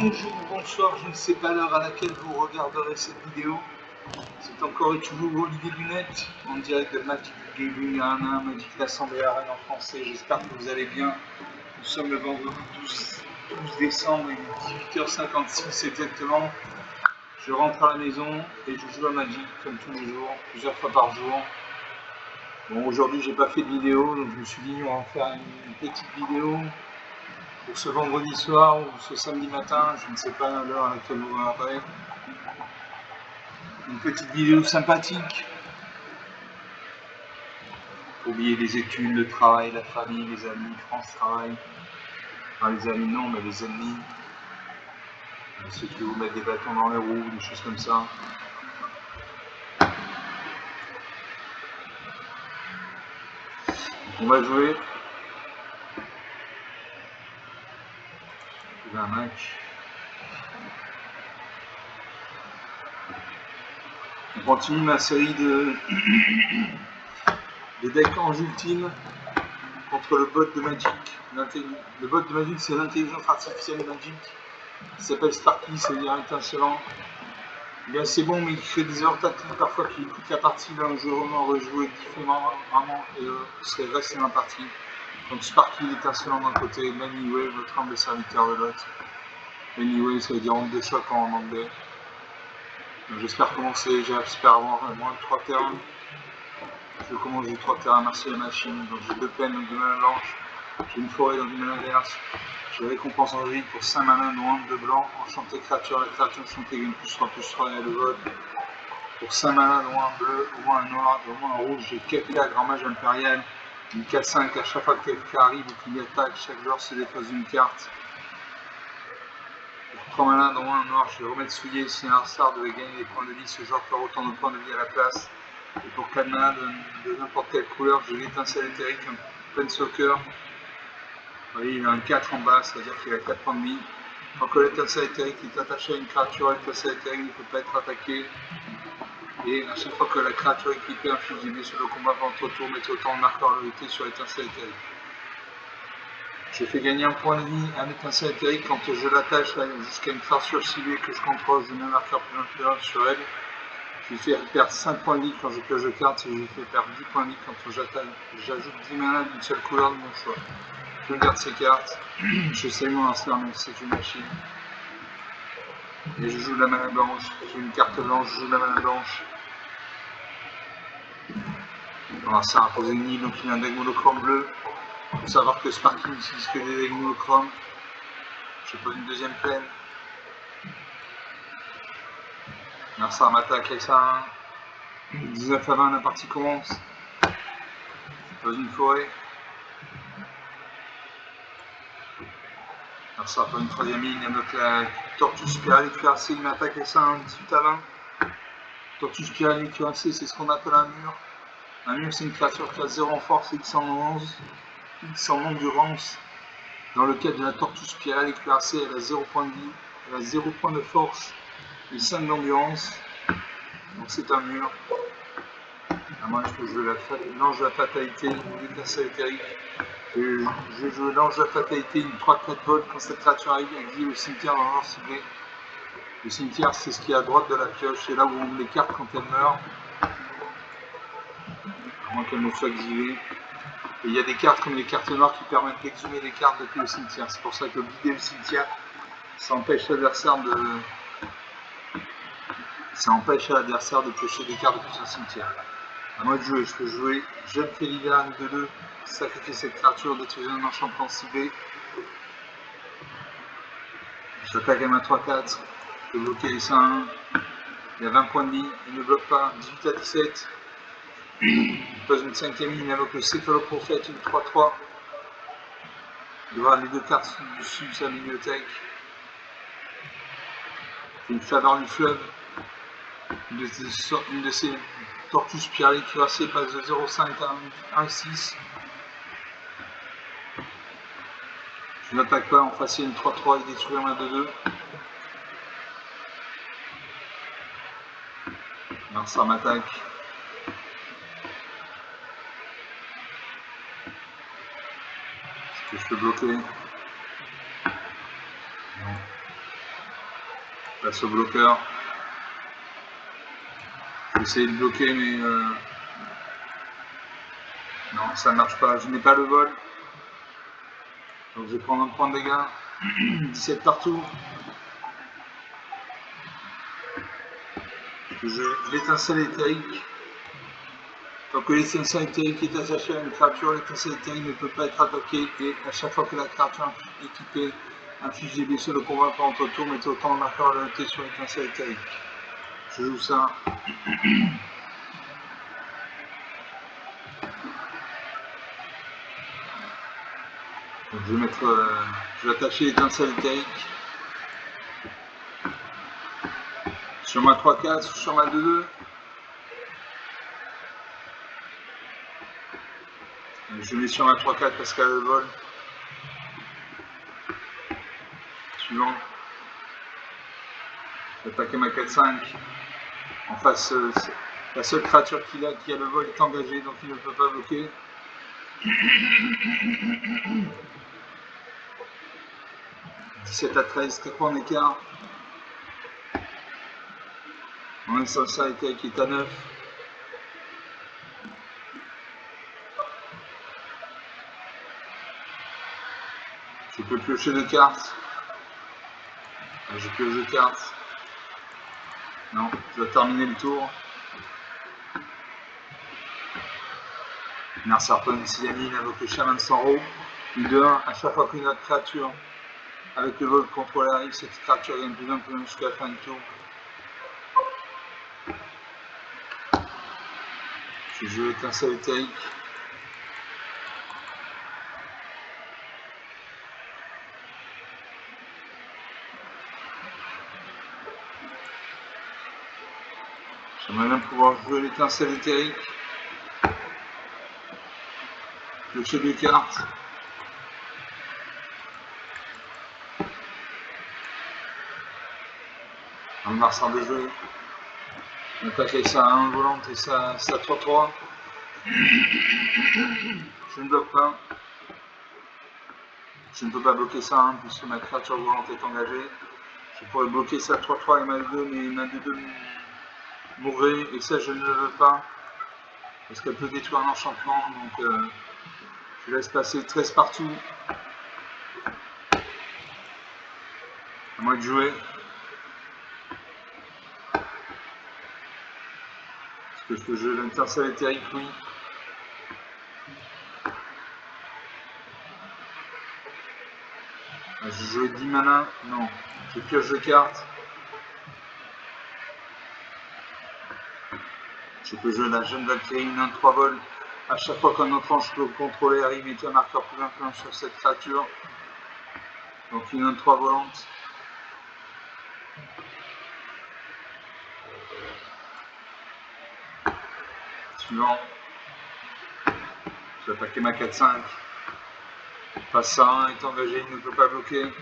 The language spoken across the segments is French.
Bonjour, bonsoir, je ne sais pas l'heure à laquelle vous regarderez cette vidéo. C'est encore et toujours Olivier Lunette, en direct de Magic Gaming Arena, Magic l'Assemblée Arena en français. J'espère que vous allez bien. Nous sommes le vendredi 12 décembre, il est 18h56 exactement. Je rentre à la maison et je joue à Magic comme tous les jours, plusieurs fois par jour. Bon, aujourd'hui j'ai pas fait de vidéo, donc je me suis dit on va faire une petite vidéo pour ce vendredi soir ou ce samedi matin, je ne sais pas l'heure à laquelle vous regarderez. Une petite vidéo sympathique. Oublier les études, le travail, la famille, les amis, France Travail. Enfin les amis non, mais les ennemis. Ceux qui vous mettent des bâtons dans les roues, des choses comme ça. On va jouer. Un match. On continue ma série de decks en ultime contre le bot de Magic. Le bot de Magic, c'est l'intelligence artificielle de Magic. Il s'appelle Sparky, c'est-à-dire étincelant. Il est assez bon, mais il fait des erreurs tactiques parfois qui coûtent la partie. Là, je vais rejouer différemment vraiment, et serait resté dans la partie. Donc Sparky, étincelant d'un côté, Manyway, votre humble serviteur de l'autre. Manyway, ça veut dire onde de choc en anglais. J'espère commencer, j'espère avoir moins de 3 terrains. Je commence du 3 terrains, merci la machine. Donc j'ai 2 peines, donc 2 manas blanches. J'ai une forêt, donc 2 manas vertes. J'ai récompense en vie pour 5 manas, noir de blanc. Enchanté créature, la créature enchantée gagne +3/+3 et le vote. Pour 5 manas, noir, bleu, au moins un noir, au moins un rouge. J'ai Kefka, grand mage impérial. Une 4-5, à chaque fois que Kefka arrive et qu'il attaque, chaque joueur se dépose une carte. Pour 3 manas, dont un noir, je vais remettre souillé. Si un Arsar devait gagner des points de vie, ce joueur peut autant de points de vie à la place. Et pour 4 manas de n'importe quelle couleur, j'ai l'étincelle éthérique, un Planeswalker. Vous voyez, il a un 4 en bas, c'est-à-dire qu'il a 4 points de vie. Tant que l'étincelle éthérique est attachée à une créature, l'étincelle éthérique ne peut pas être attaquée. Et à chaque fois que la créature équipée inflige des blessures de combat pendant votre tour, mettez autant de marqueurs loyauté sur l'étincelle éthérique. Je fais gagner un point de vie à l'étincelle éthérique quand je l'attache jusqu'à une créature ciblée que je contrôle, je mets un marqueur plus inférieur sur elle. Je lui fais perdre 5 points de vie quand je pioche de cartes et je lui fais perdre 10 points de vie quand j'ajoute 10 manas d'une seule couleur de mon choix. Je garde ces cartes, je sais mon instant, même si c'est une machine. Et je joue de la mana blanche, j'ai une carte blanche, je joue de la mana blanche. Alors ça a imposé une île, donc il a un deck monochrome bleu. Il faut savoir que Sparky n'utilise que des decks monochromes. Je pose une deuxième peine. Alors ça m'attaque avec ça. 19 à 20, la partie commence. Je pose une forêt. Alors ça pour une troisième ligne, avec la tortue spirale cuirassée, il m'attaque avec ça, 18 à 20. Tortue spirale cuirassée, c'est ce qu'on appelle un mur. Un mur, c'est une créature qui a 0 en force, X en endurance. Dans le cas de la tortue spirale cuirassée, elle a 0 point de vie, elle a 0 point de force et 5 d'endurance. Donc c'est un mur. À moins que je joue l'ange de la fatalité ou l'étincelle éthérique. Je vais jouer l'ange de la fatalité, une 3-4 volts quand cette créature arrive, elle exile au cimetière dans l'ordre ciblé. Le cimetière, c'est ce qui est à droite de la pioche, c'est là où on met les cartes quand elle meurt. À moins qu'elle ne soit exilée. Et il y a des cartes comme les cartes noires qui permettent d'exhumer les cartes depuis le cimetière. C'est pour ça que vider le cimetière, ça empêche l'adversaire de piocher des cartes depuis son cimetière. À moi de jouer, je peux jouer Jeune Félida 2-2, sacrifier cette créature, détruire un enchantement ciblé. J'attaque à ma 3-4, je peux bloquer les 5-1. Il y a 20 points de vie, il ne bloque pas, 18 à 17. Il pose une 5ème ligne avec le céphaloprophète, une 3-3. Il va avoir les 2 cartes dessus de sa bibliothèque. Une faveur du fleuve. Une de ces tortues spirales cuirassées passe de 0,5 à 1,6. Je n'attaque pas, en face il y a une 3-3 et détruire ma 2-2. Alors ça m'attaque. Est-ce que je peux bloquer? Non. Passe au bloqueur. J'ai essayé de bloquer, mais non, ça ne marche pas. Je n'ai pas le vol. Donc je vais prendre un point de dégâts. 17 partout. L'étincelle éthérique. Tant que l'étincelle éthérique est attachée à une créature, l'étincelle éthérique ne peut pas être attaquée et à chaque fois que la créature équipée inflige des blessures de combat pendant votre tour, mettez autant de marqueurs de noter sur l'étincelle éthérique. Je joue ça. Donc je vais attacher l'étincelle éthérique sur ma 3-4 ou sur ma 2-2. Je mets sur ma 3-4 parce qu'elle a le vol. Suivant. Je vais attaquer ma 4-5. En face, la seule créature qui a le vol est engagée, donc il ne peut pas bloquer. 17 à 13, 4 points d'écart. Mon essentiel qui est à 9. Je peux piocher 2 cartes. Je pioche 2 cartes. Non, je dois terminer le tour. Narsarpon Silamine invoque le chaman de Sanro. De 1, à chaque fois qu'une autre créature avec le vol contrôle arrive, cette créature gagne plus d'un jusqu'à la fin du tour. Je joue l'étincelle éthérique. J'aimerais bien pouvoir jouer l'étincelle éthérique. Piocher 2 cartes. En marchant de jouer. On attaque avec ça à 1 volante et ça à 3-3. Je ne bloque pas. Je ne peux pas bloquer ça 1 puisque ma créature volante est engagée. Je pourrais bloquer ça 3-3 et ma 2, mais ma 2 mourrait et ça je ne le veux pas. Parce qu'elle peut détruire un enchantement. Donc je laisse passer 13 partout. À moi de jouer. Est-ce que je peux jouer l'étincelle éthérique? Oui. Je joue 10 mana? Non. Je pioche 2 cartes. Je peux jouer la jeune Valkyrie, une 1-3 vol. À chaque fois qu'un enfant je peux contrôler arrive, mettez un marqueur plus influent sur cette créature. Donc une 1-3 volante. Suivant. Je vais attaquer ma 4-5. Passe à 1, est engagé, il ne peut pas bloquer.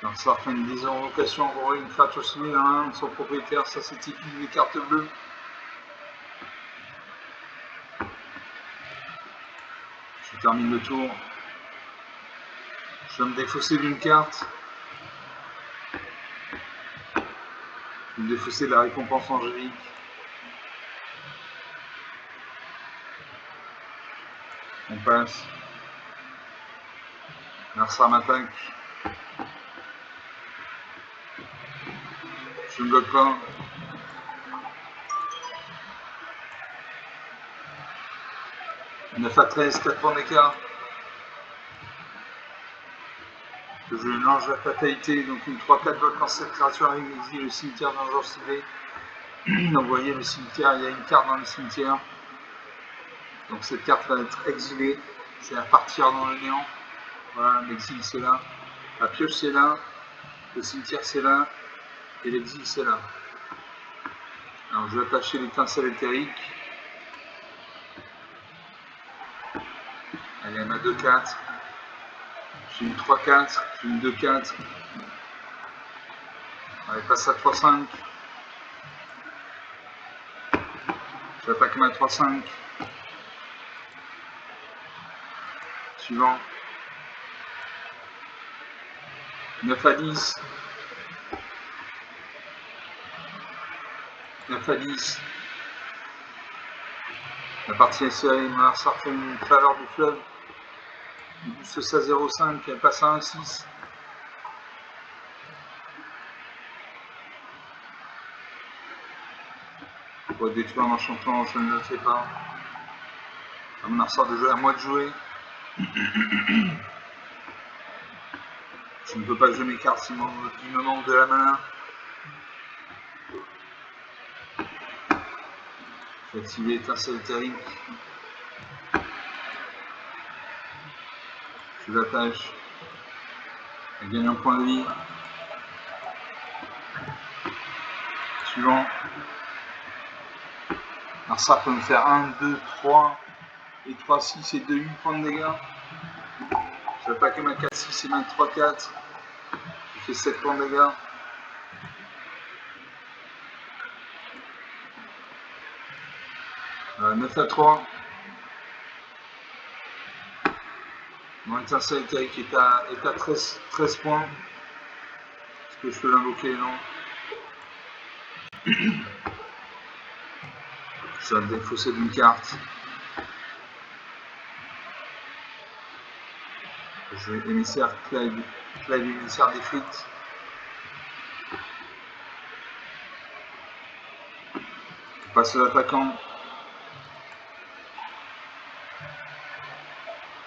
Donc ça fait une 10 invocation, on une créature soumise à un de son propriétaire, ça c'est typique des cartes bleues. Je termine le tour. Je vais me défausser d'une carte. Je vais me défausser de la récompense angélique. On passe. Narsar m'attaque. Je ne bloque pas. On a fait 13, 4 points d'écart. Je mélange la fatalité, donc une 3-4 votes quand cette créature arrive, exile le cimetière d'un genre ciblé. Donc vous voyez le cimetière, il y a une carte dans le cimetière. Donc cette carte va être exilée, c'est à partir dans le néant. Voilà, l'exil c'est là, la pioche c'est là, le cimetière c'est là, et l'exil c'est là. Alors je vais attacher l'étincelle éthérique. Allez, elle m'a 2-4. J'ai une 3-4, j'ai une 2-4. Allez, passe à 3-5. J'attaque ma 3-5. Suivant. 9 à 10. 9 à 10. La partie est serrée, Monarchsar fait une faveur du fleuve. Il booste ça 0,5, elle passe à 1,6. Pour détruire un enchantement, je ne le fais pas. Monarchsar de jouer, à moi de jouer. Je ne peux pas jouer mes cartes, il me manque de la mana. Je vais activer l'étincelle terrible. Je l'attache. Elle gagne un point de vie. Suivant. Monarchsar peut me faire 1, 2, 3 et 3, 6 et 2, 8 points de dégâts. Je vais attaquer ma 4, 6 et ma 3, 4. Je fais 7 points de dégâts. 9 à 3. Mon étincelle éthérique est à 13 points. Est-ce que je peux l'invoquer? Non. Je vais me défausser d'une carte. Je vais émissaire Clive émissaire des frites. Je passe l'attaquant.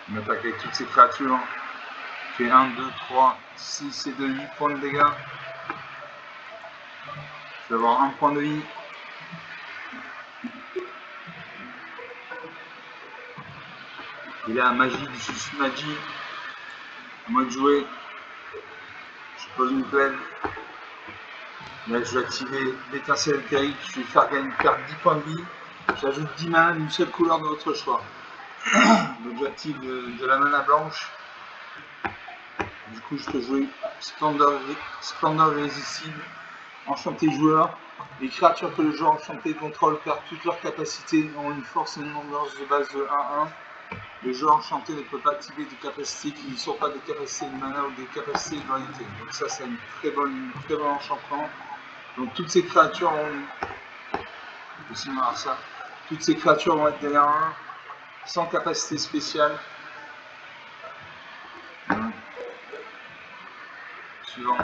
Il m'attaque avec toutes ces créatures. Je fais 1, 2, 3, 6 et 2, 8 points de dégâts. Je vais avoir un point de vie. Il a magie du sushi magie. À moi de jouer. Je pose une plaine. Là, je vais activer l'étincelle éthérique. Je vais faire 10 points de vie. J'ajoute 10 mana d'une seule couleur de votre choix. Donc j'active de la mana blanche. Du coup, je peux jouer Splendor irrésistible, enchanté joueur. Les créatures que le joueur enchanté contrôle perdent toutes leurs capacités, ont une force et une endurance de base de 1-1. Le joueur enchanté ne peut pas activer des capacités qui ne sont pas des capacités de mana ou des capacités de dualité. Donc ça, c'est un très bon enchantement. Donc toutes ces créatures toutes ces créatures vont être derrière 1, sans capacité spéciale. Suivant.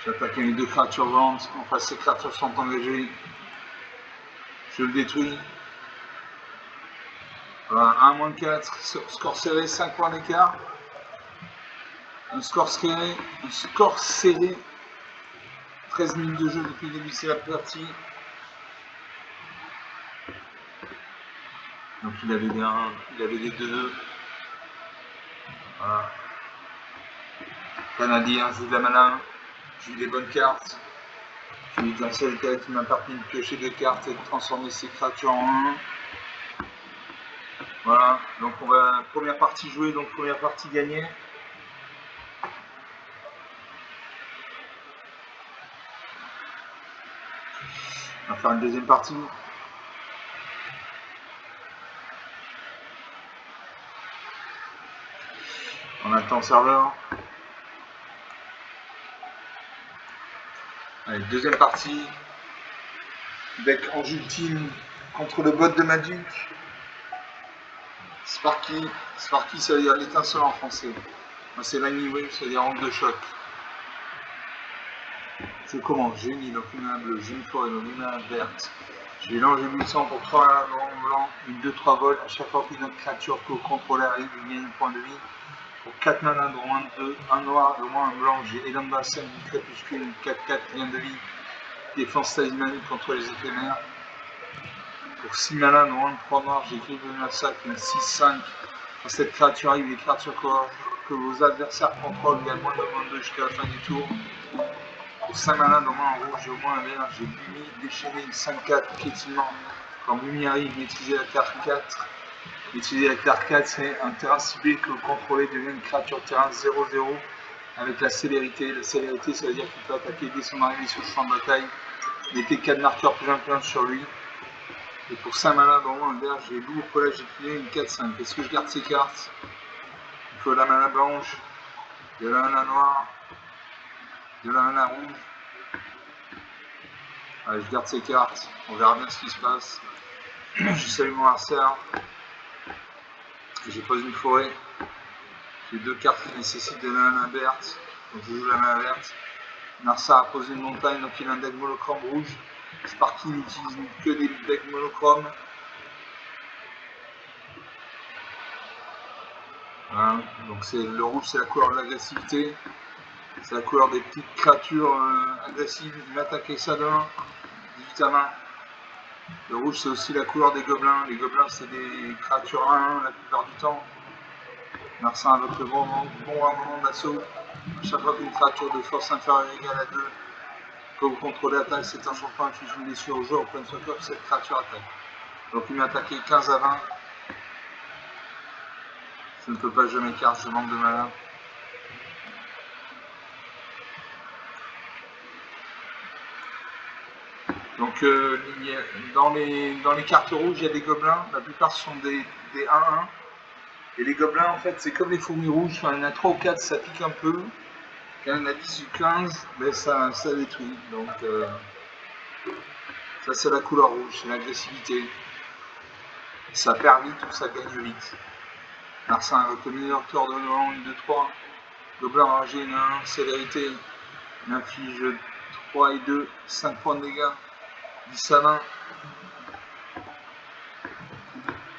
J'attaque les 2 créatures volantes. Enfin, ces créatures sont engagées. Je le détruis. Voilà, 1-4, score serré, 5 points d'écart. Un score serré. 13 minutes de jeu depuis le début de la partie. Donc il avait des 1, il avait des 2-2. Voilà. Canadien, joue de la mana. J'ai eu des bonnes cartes. J'ai eu un seul cas qui m'a permis de piocher 2 cartes et de transformer ces créatures en 1. Voilà, donc on va première partie jouée, donc première partie gagnée. On va faire une deuxième partie. On attend le serveur. Allez, deuxième partie. Deck Ange Ultime contre le bot de Magic. Sparky, ça veut dire l'étincelle en français. Moi c'est Lightning Wave, ça veut dire onde de choc. Je commence, j'ai une île bleu, j'ai une forêt luna verte. J'ai l'ange éblouissant pour 3 blancs, une 2-3 vols. À chaque fois qu'une autre créature que vous contrôlez arrive, il gagne un point de vie. Pour 4 mana, dont 1 de 2, un noir, au moins un blanc, j'ai Elamba, 5 du crépuscule, une 4-4 qui vient de vie. Défense talismanique contre les éphémères. Pour 6 mana, dont 1 de 3 noirs, j'ai Grille de Massacre, une 6-5. Quand cette créature arrive, les créatures que vos adversaires contrôlent également le 2 jusqu'à la fin du tour. Pour 5 mana, dont 1 en rouge et au moins un vert, j'ai Bumi, déchaîné, une 5-4, piétinement. Quand Bumi arrive, maîtriser la carte 4. Maîtriser la carte 4, c'est un terrain ciblé que vous contrôlez devient une créature terrain 0-0 avec la célérité. La célérité, ça veut dire qu'il peut attaquer dès son arrivée sur le champ de bataille. Mettez 4 marqueurs plus 1 sur lui. Et pour 5 mana, dans un vert, j'ai loup, collage éclairé, une 4-5. Est-ce que je garde ces cartes? Il faut la mana blanche. de la 1 à noir, de la 1 à rouge. Allez, je garde ces cartes, on verra bien ce qui se passe. Je salue mon adversaire. Je pose une forêt. J'ai 2 cartes qui nécessitent de la 1 à verte. Donc je joue la main verte. Narsa a posé une montagne, donc il a un deck monochrome rouge. Sparky n'utilise que des decks monochromes. Voilà. Donc le rouge, c'est la couleur de l'agressivité. C'est la couleur des petites créatures agressives. Il m'attaquait ça de 1, 18 à main. Le rouge, c'est aussi la couleur des gobelins. Les gobelins, c'est des créatures 1-1 la plupart du temps. Narsa avec le bon moment d'assaut. À chaque fois qu'une créature de force inférieure ou égale à 2 que vous contrôlez attaque, c'est un champion inflige une blessure au joueur au plein soccer, cette créature attaque. Donc il m'a attaqué 15 à 20. Je ne peux pas jouer mes cartes, je manque de mana. Donc dans les cartes rouges, il y a des gobelins, la plupart sont des 1-1. Et les gobelins, en fait, c'est comme les fourmis rouges, enfin, il y en a 3 ou 4, ça pique un peu. Quand il y en a 10 ou 15, mais ça détruit. Donc ça c'est la couleur rouge, c'est l'agressivité. Ça perd vite ou ça gagne vite. Narcin avec le meilleur tour de 1, 2, 3. Gobelin rangé, 1, célérité. Il inflige 3 et 2, 5 points de dégâts. 10 à 20.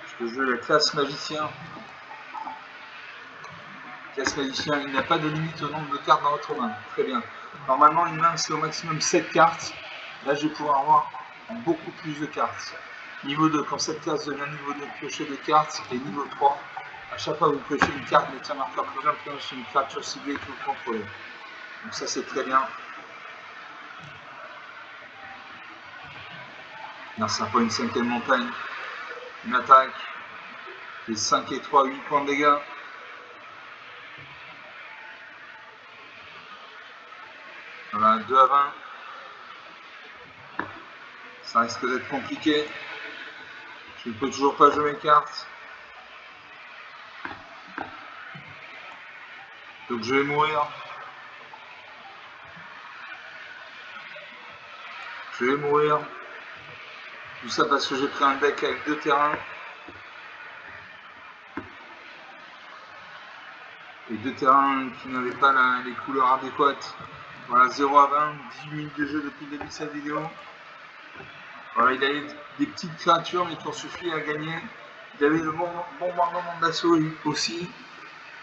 Je peux jouer la classe magicien. Classe magicien, il n'y a pas de limite au nombre de cartes dans votre main. Très bien. Normalement, une main, c'est au maximum 7 cartes. Là, je vais pouvoir avoir beaucoup plus de cartes. Niveau 2, quand cette classe devient niveau 2, piocher des cartes. Et niveau 3, à chaque fois que vous piochez une carte, mettez un marqueur plus important sur une créature ciblée que vous contrôlez. Donc ça, c'est très bien. Là, c'est pas une 5e montagne. Une attaque. C'est 5 et 3, 8 points de dégâts. Voilà, 2 à 20. Ça risque d'être compliqué. Je ne peux toujours pas jouer mes cartes. Donc je vais mourir. Je vais mourir. Tout ça parce que j'ai pris un deck avec 2 terrains. Et 2 terrains qui n'avaient pas les couleurs adéquates. Voilà, 0 à 20, 18 minutes de jeu depuis le début de cette vidéo. Voilà, il avait des petites créatures mais qui ont suffi à gagner. Il avait le bombardement d'assaut aussi.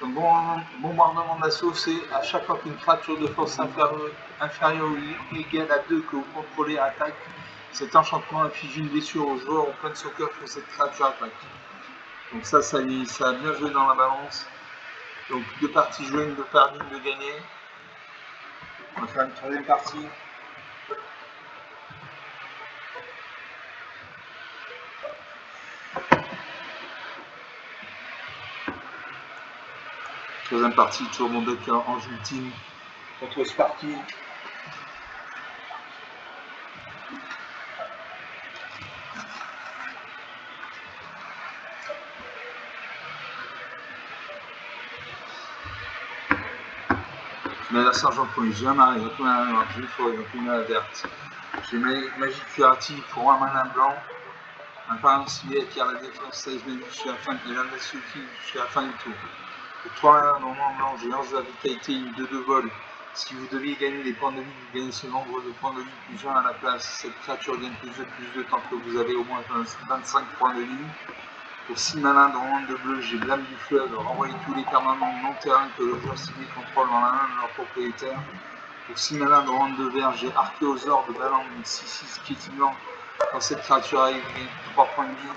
Le bombardement d'assaut, c'est à chaque fois qu'une créature de force inférieure ou égale à 2 que vous contrôlez attaque, cet enchantement inflige une blessure au joueur au plein soccer que cette créature attaque. Donc ça a bien joué dans la balance. Donc 2 parties jouées, 2 perdues, 2 gagnées. On va faire une 3e partie. Troisième partie, toujours mon deck en ultime contre Sparky. Mais la sergent point, j'ai un arrêt, donc une noire, j'ai une forêt, donc une verte. J'ai Magic curative pour un mana blanc. Un parent ciblé qui a la défense 16 minutes jusqu'à la fin, et l'investissement jusqu'à la fin du tour. Pour 3 mana normalement blanc, j'ai lance de la vitalité, une 2 vol. Si vous deviez gagner des points de vie, vous gagnez ce nombre de points de vie plus 1 à la place. Cette créature gagne plus de temps que vous avez au moins 25 points de vie. Pour 6 mana dans Ronde de bleu, j'ai Blâme du fleuve, renvoyer tous les permanents non terrain que le joueur ciblé contrôle dans la main de leur propriétaire. Pour 6 mana dans Ronde de vert, j'ai Archéosaure de Balan, 6-6 piétinant. Quand cette créature arrive, il gagne 3 points de vie.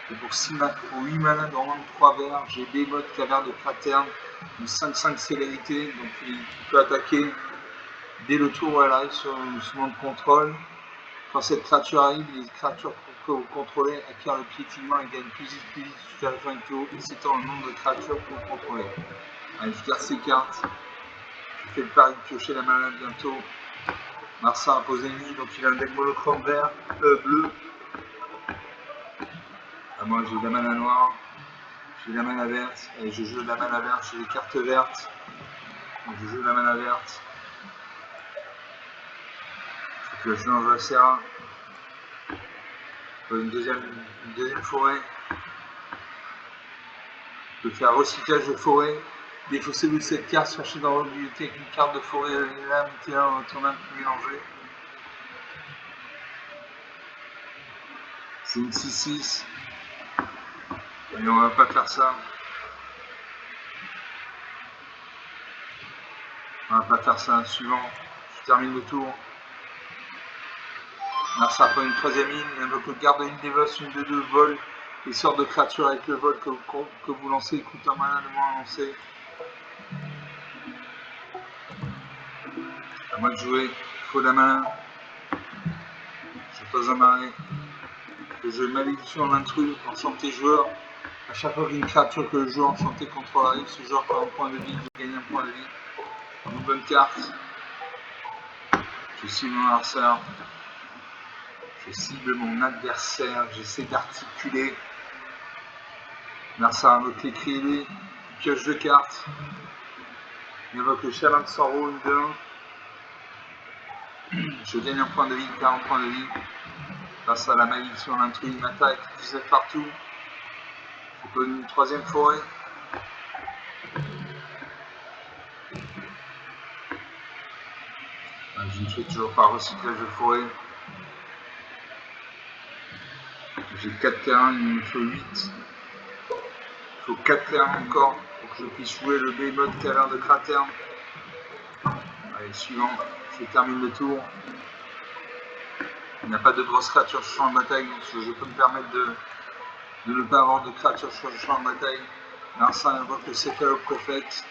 Et pour 8 mana dans Ronde 3 vert, j'ai Behemoth Caverne de Craterne, une 5-5 célérité, donc il peut attaquer dès le tour où elle arrive sur le mouvement de contrôle. Quand cette créature arrive, les créatures que vous contrôlez acquièrent le piétinement et gagnent plus vite jusqu'à la fin du tour, excitant le nombre de créatures que vous contrôlez. Allez, je garde ces cartes. Je fais le pari de piocher la mana bientôt. Marsa a posé une nuit, donc il a un deck monochrome bleu. Moi j'ai de la mana noire, j'ai de la mana verte, et je joue de la mana verte, j'ai des cartes vertes. Donc je joue la mana verte. Je le joue dans un serra. Une deuxième forêt. Je peux faire recyclage de forêt. Défausser cette carte, chercher dans votre bibliothèque une carte de forêt, là, mettez-la dans votre main, mélanger. C'est une 6-6. Mais on va pas faire ça. On va pas faire ça. Suivant. Je termine le tour. Narsa prend une troisième ligne. Il invoque le garde une dévoce, une de 2 vol. Et sort de créature avec le vol que vous lancez. Coûte un mana de moins à lancer. À moi de jouer. Il faut la mana. Je pose un marais. Le jeu malédiction en intrus, enchanté joueur. À chaque fois qu'une créature que le joueur enchanté contrôle arrive, ce joueur perd un point de vie, il gagne un point de vie. Une bonne carte. Je cible mon adversaire. Je cible mon adversaire. J'essaie d'articuler. Narsa invoque les cris, pioche de cartes. Il invoque le chaland de Sorrow, une de 1. Je gagne un point de vie, 40 points de vie. Grâce à la malédiction, l'intrus, il m'attaque, 17 partout. Je peux une troisième forêt. Je ne fais toujours pas recyclage de forêt. J'ai 4 terrains, il me faut 8. Il faut 4 terrains encore pour que je puisse jouer le Behemoth Caverne de Craterne. Allez, suivant, je termine le tour. Il n'y a pas de grosse créature sur le champ de bataille, donc je peux me permettre de ne pas avoir de créature sur le champ de bataille. Narsa invoque le Céphaloprophète.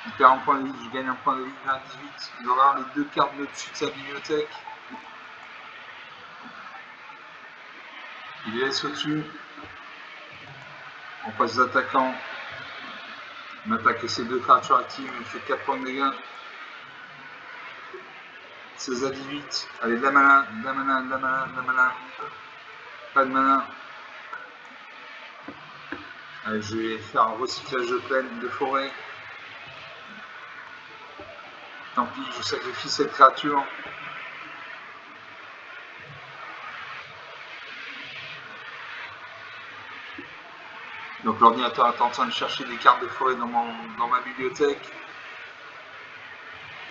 Il perd un point de vie, je gagne un point de vie, 28. Il aura les 2 cartes au-dessus de sa bibliothèque. Il les laisse au-dessus. On passe aux attaquants. On attaque ces 2 créatures actives, il fait 4 points de dégâts. 16 à 18. Allez, de la mana, de la mana, de la mana, de la mana. Pas de mana. Allez, je vais faire un recyclage de plaine, de forêt. Tant pis, je sacrifie cette créature. Donc l'ordinateur est en train de chercher des cartes de forêt dans ma bibliothèque.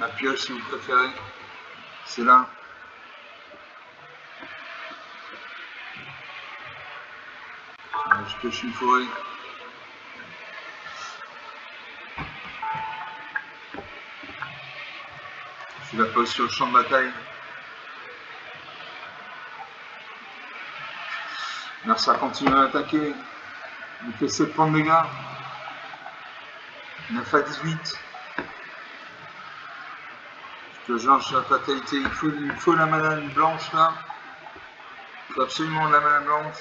Ma pioche si vous préférez. C'est là. Je pioche une forêt. Je la pose sur le champ de bataille. Narsa continue à attaquer. Il fait 7 points de dégâts. 9 à 18. Je lance la fatalité. Il me faut la mana blanche là. Il faut absolument la mana blanche.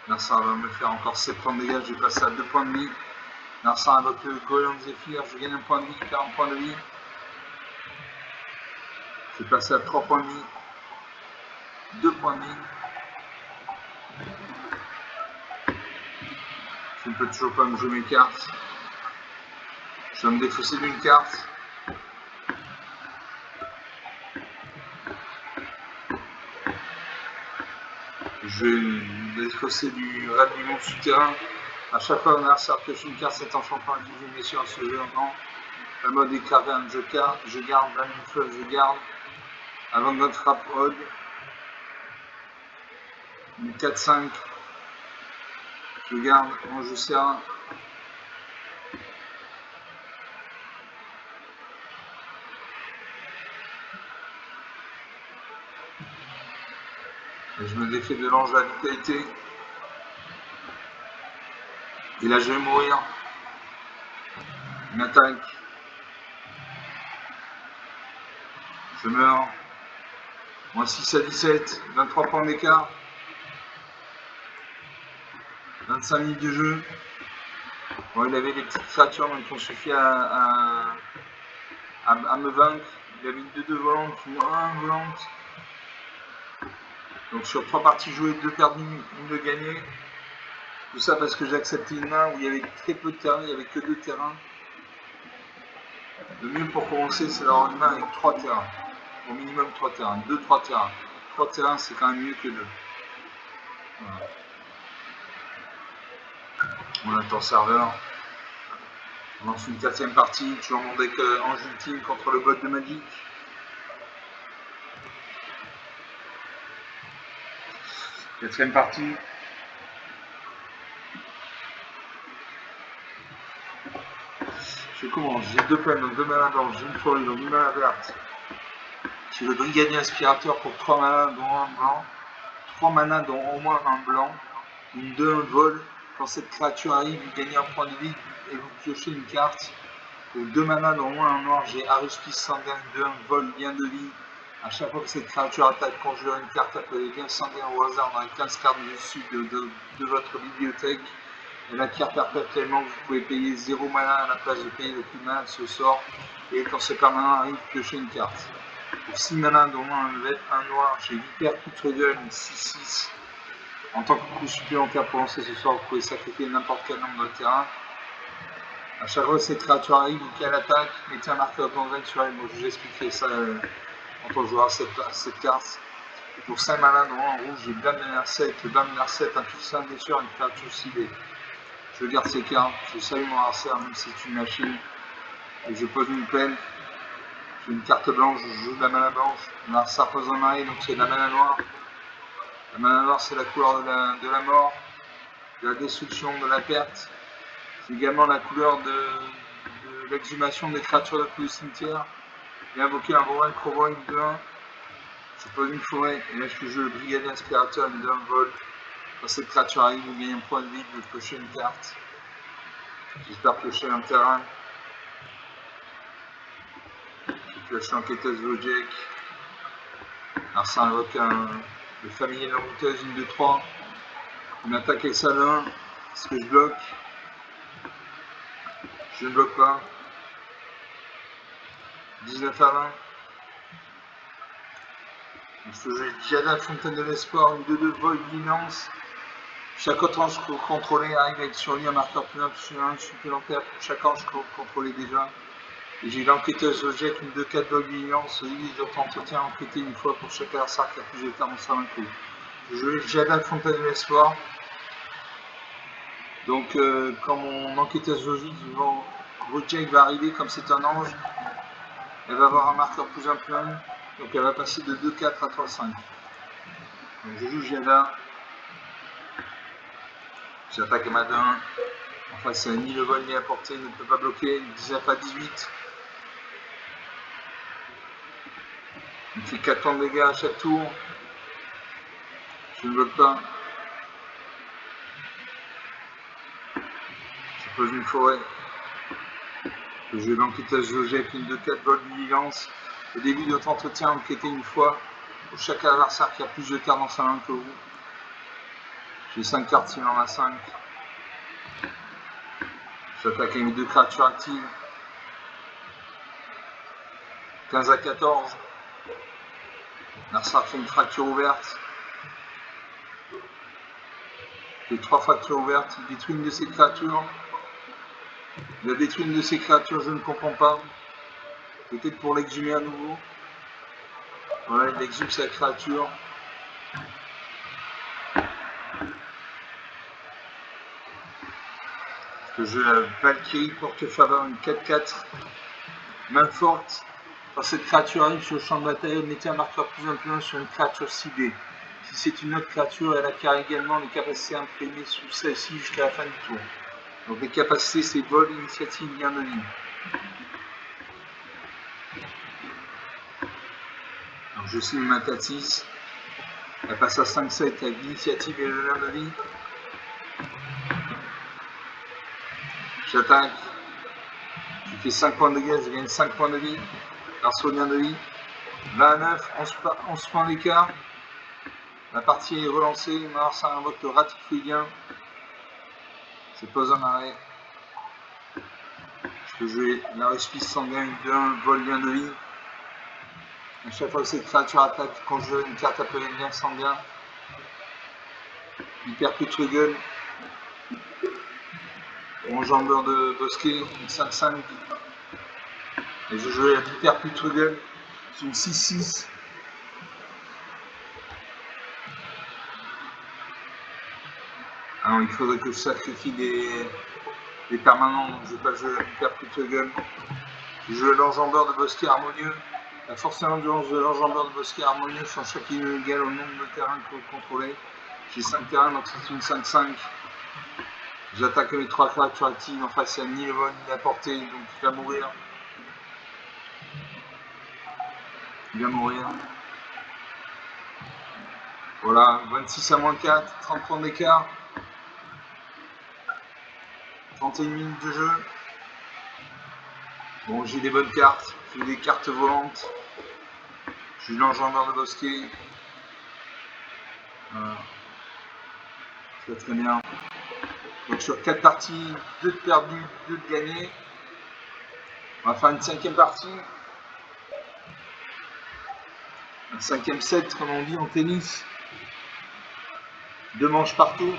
Narsa va me faire encore 7 points de dégâts. J'ai passé à 2 points de vie. Narsa invoque le Golem Zephyr. Je gagne un point de vie, 40 points de vie. J'ai passé à 3 points de vie. 2 points de vie. Je ne peux toujours pas me jouer mes cartes. Je dois me défausser d'une carte. Je vais me défausser du raid du monde souterrain. À chaque fois qu'on a pioche une carte, cet enchantement qui joue sur ce jeu. Non. La mode est caverne, je garde. La même chose, je garde. Avant de notre frappe Odd. Une 4-5. Je garde, moi je sers. Et je me défais de l'ange de la vitalité. Et là je vais mourir. Une attaque. Je meurs. Moins 6 à 17. 23 points d'écart. 25 minutes de jeu. Bon, il avait des petites créatures donc qui ont suffi à me vaincre. Il avait une 2 volante, une 1 volante. Donc sur 3 parties jouées, 2 perdues, 1 de gagné. Tout ça parce que j'ai accepté une main où il y avait très peu de terrain, il n'y avait que 2 terrains. Le mieux pour commencer, c'est d'avoir une main avec 3 terrains. Au minimum 3 terrains. 2-3 terrains. 3 terrains, c'est quand même mieux que 2. Voilà. On attend serveur. On lance une 4ème partie. Toujours mon deck Ange Ultime contre le bot de Magic. Quatrième partie. Je commence. J'ai 2 peines, donc 2 manas blanches. J'ai une forêt, donc une mana verte. J'ai le brigadier aspirateur pour 3 manas, dont un blanc. 3 manas, dont au moins un blanc. Une 2-1 vol. Quand cette créature arrive, vous gagnez un point de vie et vous piochez une carte. Pour 2 manas, dont au moins un noir, j'ai Aruspice sanguin, 2-1 vol, lien de vie. À chaque fois que cette créature attaque, conjure une carte appelée lien sanguin au hasard dans les 15 cartes dessus de votre bibliothèque. Elle acquiert perpétuellement, vous pouvez payer 0 mana à la place de payer le prix de mana de ce sort. Et quand ce permanent arrive, piochez une carte. Pour 6 mana, dont moins un noir, j'ai Vipère Poutregueule, 6-6. En tant que coût supplémentaire pour lancer ce sort, vous pouvez sacrifier n'importe quel nombre de terrain. A chaque fois que cette créature arrive ou qu'elle attaque, mettez un marqueur d'engrais sur elle. Moi, je vous expliquerai ça quand on jouera cette carte. Et pour 5 mana, dont en rouge, j'ai Blâme de Nerset. Le Blâme de Nerset inflige 5 blessures à une créature ciblée. Je garde ces cartes, je salue mon adversaire, même si c'est une machine. Et je pose une peine. J'ai une carte blanche, je joue de la mana blanche. Mon adversaire pose un marais, donc c'est de la mana noire. La mana noire, c'est la couleur de la mort, de la destruction, de la perte. C'est également la couleur de l'exhumation des créatures de tout le cimetière. Et invoquer un Rowan Crowboy, une 2-1. Je pose une forêt, et là je joue le brigadier aspirateur, une 2-1 vol. Quand cette créature arrive, vous gagnez un point de vie, vous piocher une carte. J'espère piocher un terrain. Je suis enquêteuse Zodiac. Alors ça invoque le familier de la routeuse, une 2-3. Une attaque avec ça de 1. Est-ce que je bloque? Je ne bloque pas. 19 à 20. Je joue Diana Fontaine de l'Espoir, une 2-2 vol vigilance. Chaque autre ange contrôlé arrive avec sur lui un marqueur plus 1 supplémentaire pour chaque ange contrôlé déjà. Et j'ai l'enquêteuse Zodiac, une 2-4 vol vigilance, divise votre entretien enquêté une fois pour chaque adversaire qui a plus de termes dans sa main coup. Je joue Diana Fontaine de l'Espoir. Donc quand mon enquêteuse Zodiac va arriver, comme c'est un ange, elle va avoir un marqueur plus 1, donc elle va passer de 2-4 à 3-5. Donc je joue Giada, j'attaque à ma 2-1, en face ni le vol ni à portée, ne peut pas bloquer, 19 à 18. Il me fait 4 points de dégâts à chaque tour, je ne bloque pas. Je pose une forêt. Je joue l'enquêteuse Zodiac, une 2-4 vol vigilance. Au début de votre entretien, enquêtez une fois pour chaque adversaire qui a plus de cartes dans sa main que vous. J'ai 5 cartes, s'il en a 5. J'attaque avec 2 créatures actives. 15 à 14. L'adversaire fait une fracture ouverte. Il fait 3 fractures ouvertes. Il détruit une de ses créatures. Il a détruit une de ses créatures, je ne comprends pas. Peut-être pour l'exhumer à nouveau. Voilà, il exhume sa créature. Je joue la Valkyrie porte-faveur, une 4-4. Main forte. Quand cette créature arrive sur le champ de bataille, mettez un marqueur plus 1 sur une créature ciblée. Si c'est une autre créature, elle acquiert également les capacités imprimées sous celle-ci jusqu'à la fin du tour. Donc les capacités, c'est vol, initiative, lien de vie. Donc je signe ma 4-6. Elle passe à 5-7 avec l'initiative et le lien de vie. J'attaque. Je fais 5 points de dégâts, je gagne 5 points de vie. Grâce au lien de vie. 20 à 9, 11 points d'écart. La partie est relancée. Maintenant, ça invoque le ratifouillien. Je pose un arrêt. Je peux jouer la Respice sanguin, 2-1, vol, lien de vie. À chaque fois que cette créature attaque, conjure une carte appelée lien sanguin. Il percute le gueule. enjambeur de bosquet, une 5-5. Et je jouais la hyper Putrugen, c'est une 6-6. Alors il faudrait que je sacrifie des permanents, donc je ne vais pas jouer la hyper Putrugen. Je joue l'enjambeur de bosquet harmonieux. La force et l'endurance de l'enjambeur de bosquet harmonieux sont chacune égales au nombre de terrains que vous contrôlez. J'ai 5 terrains, donc c'est une 5-5. J'attaque mes 3 créatures actives. En face, il n'y a ni le vol ni la portée, donc il va mourir. Il va mourir. Voilà, 26 à moins 4, 30 points d'écart. 31 minutes de jeu. Bon, j'ai des bonnes cartes. J'ai des cartes volantes. J'ai l'enjambeur de bosquet. Voilà. Très très bien. Donc sur 4 parties, 2 de perdues, 2 de gagnées. On va faire une 5e partie. Un 5e set, comme on dit en tennis. 2 manches partout.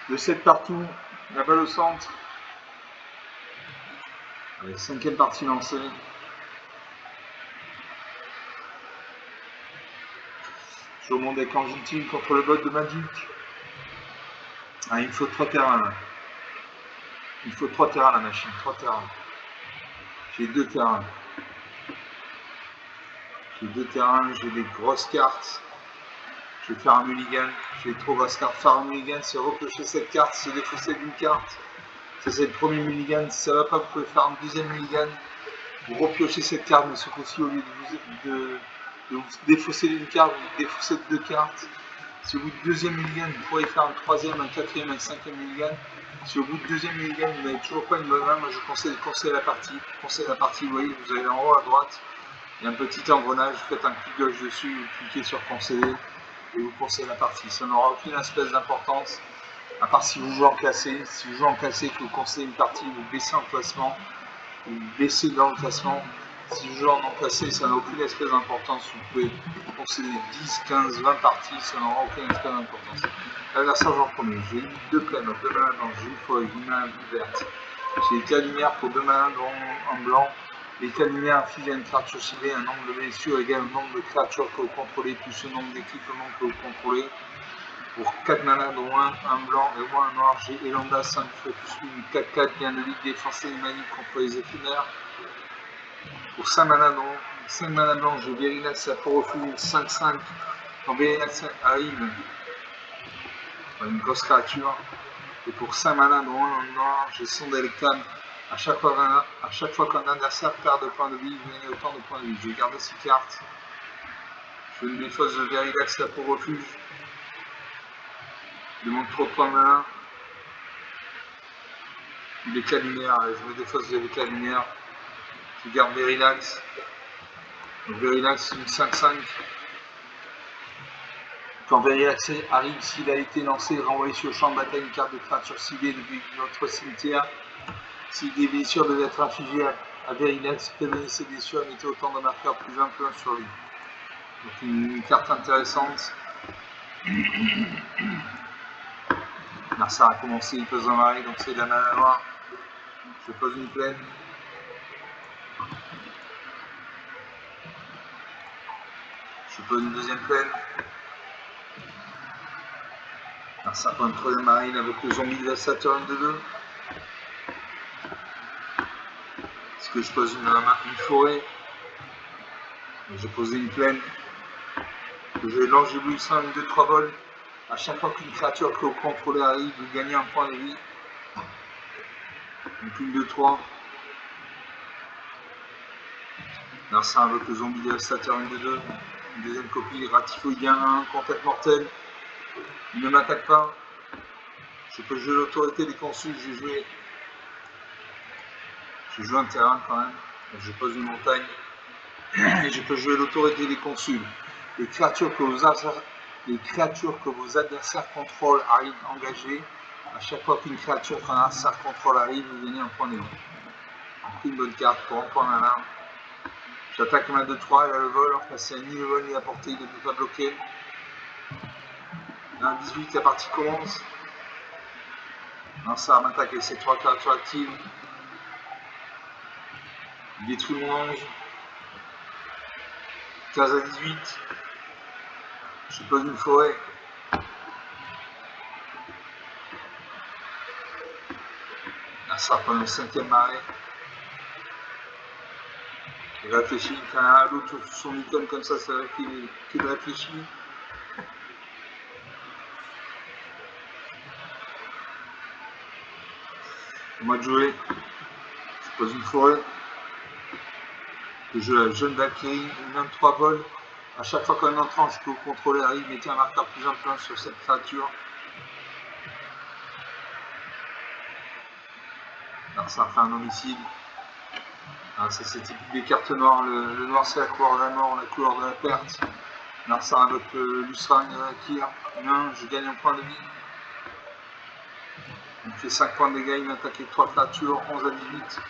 2 sets partout. La balle au centre. Allez, 5e partie lancée. Je joue mon deck en ultime contre le bot de Magic. Ah, il me faut 3 terrains là. Il faut 3 terrains la machine, 3 terrains. J'ai 2 terrains. J'ai 2 terrains, j'ai des grosses cartes. Je vais faire un mulligan. J'ai trop grosses cartes. Faire un mulligan, c'est repiocher cette carte, se défausser d'une carte. Ça c'est le premier mulligan. Si ça va pas, vous pouvez faire un deuxième mulligan. Vous repiochez cette carte, mais ce coup-ci, au lieu de vous défausser d'une carte, vous défaussez de 2 cartes. Si au bout du deuxième mulligan, vous pourrez faire un troisième, un quatrième, un 5e mulligan. Si au bout du deuxième mulligan, vous n'avez toujours pas une bonne main, moi je conseille la partie. Conseille la partie, vous voyez, vous allez en haut à droite, il y a un petit engrenage, vous faites un clic gauche dessus, vous cliquez sur conseiller et vous conseillez la partie. Ça n'aura aucune espèce d'importance, à part si vous jouez en classé. Si vous jouez en classé, que vous conseillez une partie, vous baissez en classement, vous baissez dans le classement. Si je joue en classé, ça n'a aucune espèce d'importance. Vous pouvez concéder 10, 15, 20 parties, ça n'aura aucune espèce d'importance. L'adversaire en premier, j'ai eu 2 plaines, 2 manas blanches, j'ai une forêt, une main verte. J'ai éclat lumière pour 2 manas en blanc. L'éclat lumière affiche à une créature ciblée un nombre de blessures égal au nombre de créatures que vous contrôlez, plus le nombre d'équipements que vous contrôlez. Pour 4 manas, dont un blanc et au moins un noir, j'ai Elanda 5 fois plus une 4-4 bien de ligue défense animalique contre les éphémères. Pour 5 manas blancs, j'ai Verilax pour refuge 5-5. Quand Verilax arrive, une grosse créature. Et pour 5 manas, dont un noir, j'ai Sonde électable. À chaque fois qu'un adversaire perd de points de vie, vous gagnez autant de points de vie. Je vais garder ces cartes. Je me défausse de Verilax pour refuge. Je demande trop de points de main. L'éclat lumière, je me défausse de l'éclat lumière. Je garde Verilax. Donc Verilax, une 5-5. Quand Verilax arrive, s'il a été lancé, renvoyé sur le champ de bataille une carte de créature ciblée depuis notre cimetière. Si des blessures devaient être infligées à Verilax, prévenez ses blessures et mettez autant de marqueurs plus un peu sur lui. Donc une carte intéressante. Narsa a commencé, il pose dans l'arrêt, donc c'est de la mana noire. Je pose une plaine. Je pose une deuxième plaine. Narsa prend une troisième marine avec le zombie dévastateur 1-2-2. Est-ce que je pose une forêt? J'ai posé une plaine. Je lance éblouissant 1-2-3 vols. À chaque fois qu'une créature que vous contrôlez arrive, vous gagnez un point de vie. Donc 1-2-3. Narsa avec le zombie dévastateur 1-2-2. Une deuxième copie, Ratifoïdien 1, contact mortel. Il ne m'attaque pas. Je peux jouer l'autorité des consuls, j'ai joué un terrain quand même. Donc je pose une montagne. Et je peux jouer l'autorité des consuls. Les créatures que vos adversaires contrôlent arrivent engagées. À chaque fois qu'une créature qu'un adversaire contrôle arrive, vous gagnez un point de vie. Donc une bonne carte pour un point malin. J'attaque ma 2-3, elle a le vol, enfin c'est ni le vol ni la portée, il ne peut pas bloquer. Là, 18, la partie commence. Narsar m'attaque avec ses 3 créatures actives. Il détruit mon ange. 15 à 18. Je pose une forêt. Narsar prend le 5e arrêt. Il réfléchit d'un à l'autre sur son icône comme ça veut dire qu'il réfléchit. Au mois de jouer, je pose une forêt. Que je jeune Valkyrie, 23 vols. À chaque fois qu'un entrant, je peux contrôler arrive, mettez un marqueur plus un sur cette créature. Alors ça fait un homicide. Alors ça c'est typique des cartes noires. Le noir c'est la couleur de la mort, la couleur de la perte. Alors ça avec Lusran et Kir. 1, je gagne un point de vie. Il fait 5 points de dégâts, il m'attaque avec 3 créatures, 11 à 18.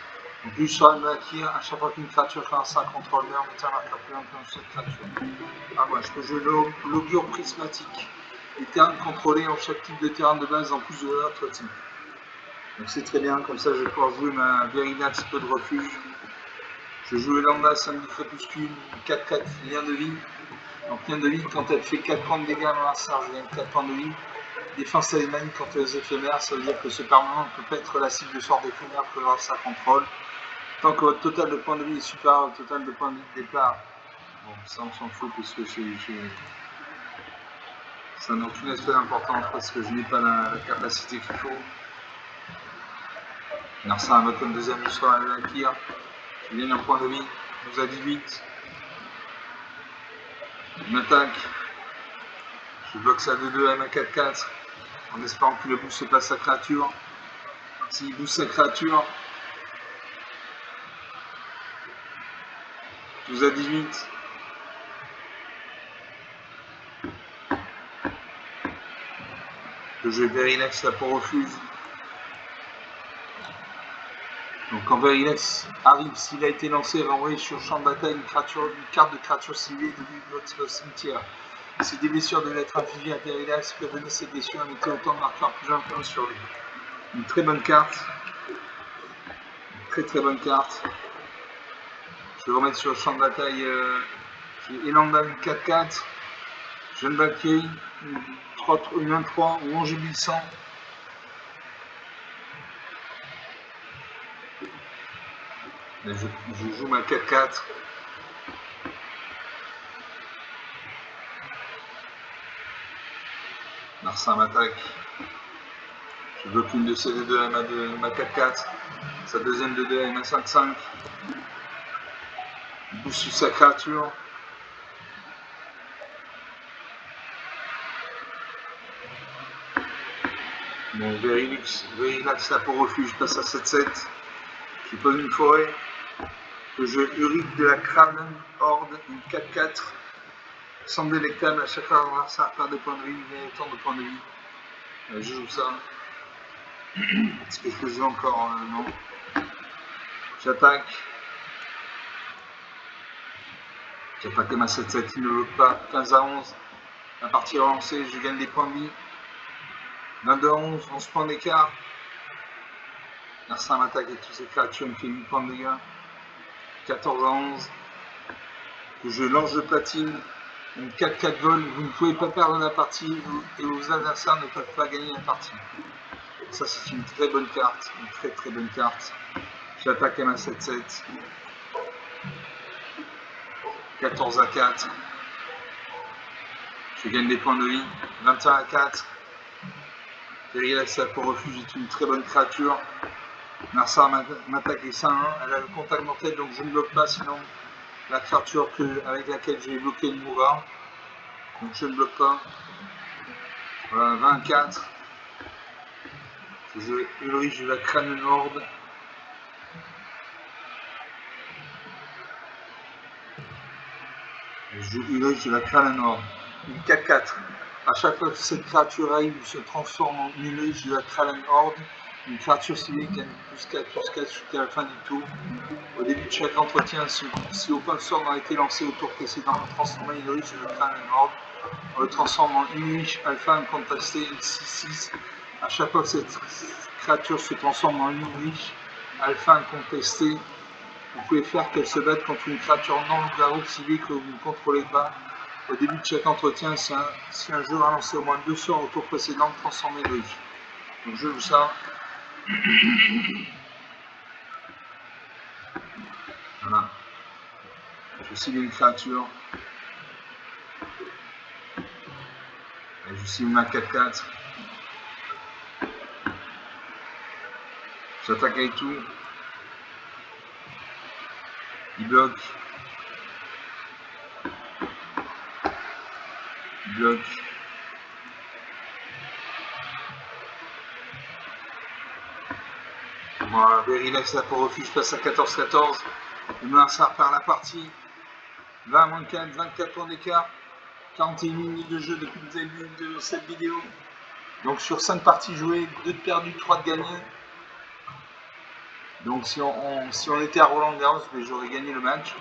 Donc Lusran et Kir, à chaque fois qu'une créature fait un 5 contre le mur, mettez un marqueur plus un sur cette créature. Ah moi je peux jouer l'augure prismatique. Les terrains contrôlés en chaque type de terrain de base en plus de l'autre type. Donc c'est très bien, comme ça je vais pouvoir jouer ma Veridax peu de refuge. Je joue Lambda, samedi crépuscule, 4-4, lien de vie. Donc lien de vie, quand elle fait 4 points de dégâts dans la sarge, je gagne 4 points de vie. Défense talismanique quand elle est éphémère, ça veut dire que ce permanent ne peut pas être la cible de sort d'éphémère que ça contrôle. Tant que votre total de points de vie est supérieur au total de points de vie de départ. Bon, ça on s'en fout parce que ça n'a aucune espèce d'importance parce que je n'ai pas la capacité qu'il faut. Narsar avec un deuxième sur la Kir. Je gagne un point de vie, 12 à 18. Il m'attaque. Je bloque ça de 2 à ma 4-4 en espérant qu'il le booste pas sa créature. S'il booste sa créature, 12 à 18. Je vais Verilex là pour refuge. Donc quand Verilex arrive, s'il a été lancé, renvoyer sur le champ de bataille une carte de créature ciblée de notre cimetière. Si des blessures devaient être infligées à Verilex, prévenez ces blessures et mettez autant de marqueurs plus un sur lui. Une très bonne carte. Une très bonne carte. Je vais remettre sur le champ de bataille. J'ai Elanda une 4-4. Jeune Valkyrie, une 1-3 ou 11 jubilissant. Je joue ma 4-4. Narsar m'attaque. Je bloque une de ces deux à ma 4-4. Sa deuxième de 2 à ma 5-5. Il booste sur sa créature. Bon, Verilax là pour refuge, passe à 7-7. Je pose une forêt. Que je Uric de la Kranen Horde, une 4-4. Sans délectable, à chaque fois ça perd des points de vie, il y a autant de points de vie. Je joue ça. Est-ce que je peux jouer encore non. J'attaque. J'attaque ma 7-7, il ne bloque pas. 15 à 11. La partie relancée, je gagne des points de vie. 22 à 11, 11 points d'écart. Narsar m'attaque avec toutes ces créatures, il me fait 8 points de dégâts. 14 à 11. Je lance de platine. Une 4-4 vol, vous ne pouvez pas perdre la partie et vos adversaires ne peuvent pas gagner la partie. Ça c'est une très bonne carte, une très bonne carte. J'attaque à ma 7-7. 14 à 4. Je gagne des points de vie. 21 à 4. Verilex pour refuge est une très bonne créature. Narsar m'attaque avec 5-1. Elle a le contact mortel donc je ne bloque pas sinon la créature avec laquelle je vais bloquer le mourra. Donc je ne bloque pas. Voilà, 24. Je joue Ulrich de la Kranen Horde. Je joue Ulrich de la Kranen Horde. Une 4-4. À chaque fois que cette créature arrive, il se transforme en Ulrich de la Kranen Horde. Une créature ciblée qui a +4/+4 jusqu'à la fin du tour. Au début de chaque entretien, si aucun sort n'a été lancé au tour précédent, on transforme Ulrich de la Kranen Horde. On le transforme en Ulrich Alpha, un contrasté, une 6-6. À chaque fois que cette créature se transforme en loup-riche, alpha incontesté. Vous pouvez faire qu'elle se batte contre une créature non loup-garou ciblée que vous ne contrôlez pas. Au début de chaque entretien, si un jeu a lancé au moins 2 sorts au tour précédent, transformez le riche. Donc je joue ça. Voilà. Je cible une créature. Et je cible ma 4-4. J'attaque avec tout. Il bloque. Il bloque. Voilà, Verilex là pour refuge passe à 14-14. Le Moulinsart perd la partie. 20-4, 24 points d'écart. 41 minutes de jeu depuis le début de cette vidéo. Donc sur 5 parties jouées, 2 de perdues, 3 de gagnées. Donc si on était à Roland Garros, j'aurais gagné le match,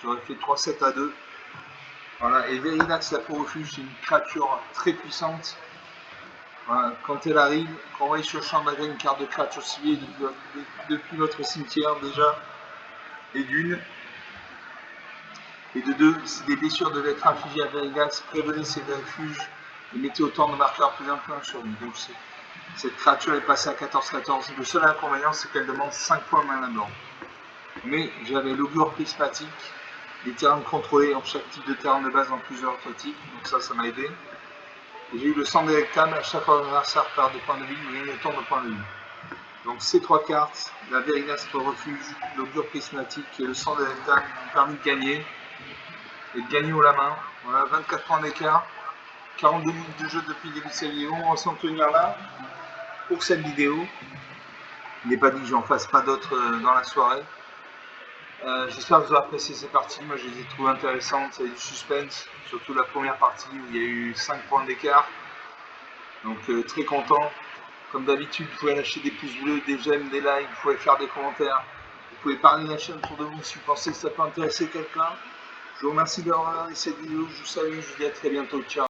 j'aurais fait 3-7-2. Voilà, et Verilex là pour refuge, c'est une créature très puissante. Voilà, quand elle arrive, quand on va sur le champ de bataille une carte de créature ciblée depuis votre cimetière déjà, et d'une. Et de deux, si des blessures devaient être infligées à Verilex, prévenez ces refuges et mettez autant de marqueurs plus influents sur lui. Donc cette créature est passée à 14-14. Le seul inconvénient, c'est qu'elle demande 5 points mana blanc. Mais j'avais l'augure prismatique, des terrains contrôlés en chaque type de terrain de base dans plusieurs autres types, donc ça m'a aidé. Et j'ai eu le sang délectable, à chaque fois que l'adversaire perd des points de vie, vous gagnez autant de points de vie. Donc ces 3 cartes, la Verilex pour refuge, l'augure prismatique et le sang délectable m'ont permis de gagner. Et de gagner haut la main. Voilà, 24 points d'écart. 42 minutes de jeu depuis le début de cette vidéo. On va s'en tenir là pour cette vidéo. Il n'est pas dit que j'en fasse pas d'autres dans la soirée. J'espère que vous avez apprécié ces parties. Moi, je les ai trouvées intéressantes. Il y a du suspense, surtout la première partie où il y a eu 5 points d'écart. Donc, très content. Comme d'habitude, vous pouvez lâcher des pouces bleus, des j'aime, des likes. Vous pouvez faire des commentaires. Vous pouvez parler de la chaîne autour de vous si vous pensez que ça peut intéresser quelqu'un. Je vous remercie d'avoir regardé cette vidéo. Je vous salue. Je vous dis à très bientôt. Ciao.